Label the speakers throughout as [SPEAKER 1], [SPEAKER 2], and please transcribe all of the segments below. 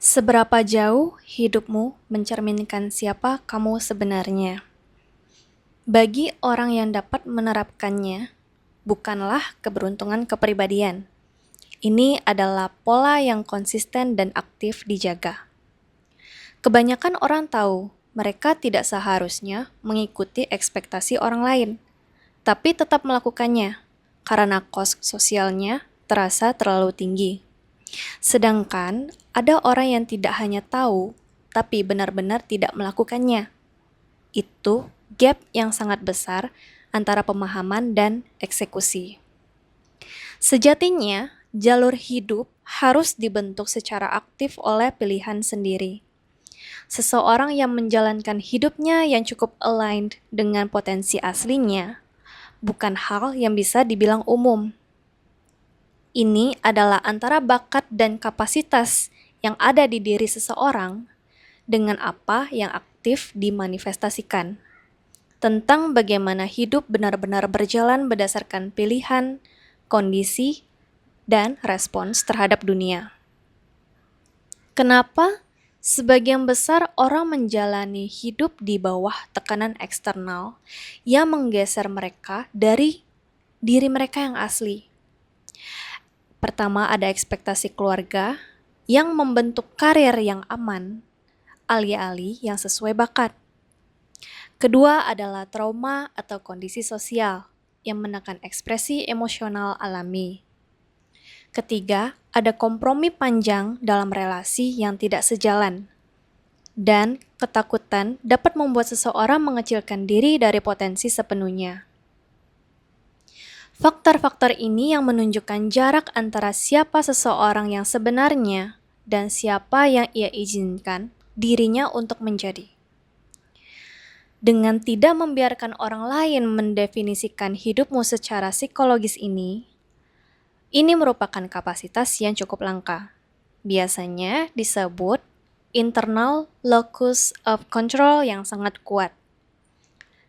[SPEAKER 1] Seberapa jauh hidupmu mencerminkan siapa kamu sebenarnya? Bagi orang yang dapat menerapkannya, bukanlah keberuntungan kepribadian. Ini adalah pola yang konsisten dan aktif dijaga. Kebanyakan orang tahu mereka tidak seharusnya mengikuti ekspektasi orang lain, tapi tetap melakukannya karena kos sosialnya terasa terlalu tinggi. Sedangkan ada orang yang tidak hanya tahu, tapi benar-benar tidak melakukannya. Itu gap yang sangat besar antara pemahaman dan eksekusi. Sejatinya, jalur hidup harus dibentuk secara aktif oleh pilihan sendiri. Seseorang yang menjalankan hidupnya yang cukup aligned dengan potensi aslinya, bukan hal yang bisa dibilang umum. Ini adalah antara bakat dan kapasitas yang ada di diri seseorang dengan apa yang aktif dimanifestasikan. Tentang bagaimana hidup benar-benar berjalan berdasarkan pilihan, kondisi, dan respons terhadap dunia. Kenapa sebagian besar orang menjalani hidup di bawah tekanan eksternal yang menggeser mereka dari diri mereka yang asli? Pertama, ada ekspektasi keluarga yang membentuk karir yang aman, alih-alih yang sesuai bakat. Kedua adalah trauma atau kondisi sosial yang menekan ekspresi emosional alami. Ketiga, ada kompromi panjang dalam relasi yang tidak sejalan. Dan ketakutan dapat membuat seseorang mengecilkan diri dari potensi sepenuhnya. Faktor-faktor ini yang menunjukkan jarak antara siapa seseorang yang sebenarnya dan siapa yang ia izinkan dirinya untuk menjadi. Dengan tidak membiarkan orang lain mendefinisikan hidupmu secara psikologis ini merupakan kapasitas yang cukup langka. Biasanya disebut internal locus of control yang sangat kuat.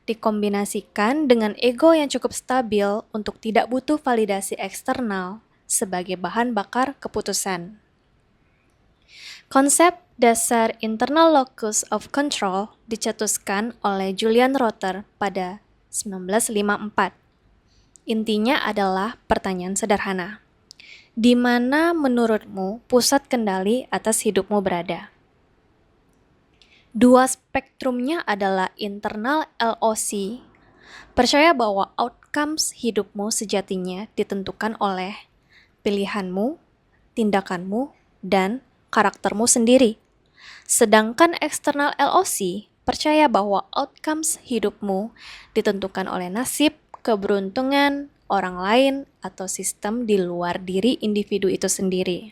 [SPEAKER 1] Dikombinasikan dengan ego yang cukup stabil untuk tidak butuh validasi eksternal sebagai bahan bakar keputusan. Konsep dasar internal locus of control dicetuskan oleh Julian Rother pada 1954. Intinya adalah pertanyaan sederhana. Di mana menurutmu pusat kendali atas hidupmu berada? Dua spektrumnya adalah internal LOC, percaya bahwa outcomes hidupmu sejatinya ditentukan oleh pilihanmu, tindakanmu, dan karaktermu sendiri. Sedangkan eksternal LOC percaya bahwa outcomes hidupmu ditentukan oleh nasib, keberuntungan, orang lain, atau sistem di luar diri individu itu sendiri.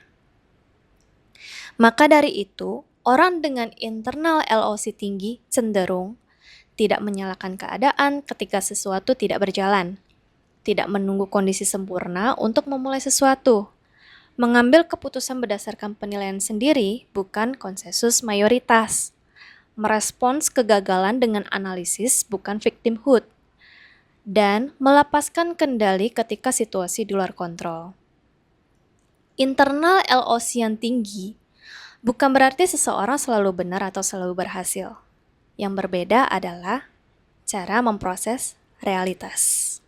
[SPEAKER 1] Maka dari itu, orang dengan internal LOC tinggi cenderung tidak menyalahkan keadaan ketika sesuatu tidak berjalan, tidak menunggu kondisi sempurna untuk memulai sesuatu, mengambil keputusan berdasarkan penilaian sendiri bukan konsensus mayoritas, merespons kegagalan dengan analisis bukan victimhood, dan melepaskan kendali ketika situasi di luar kontrol. Internal LOC yang tinggi bukan berarti seseorang selalu benar atau selalu berhasil. Yang berbeda adalah cara memproses realitas.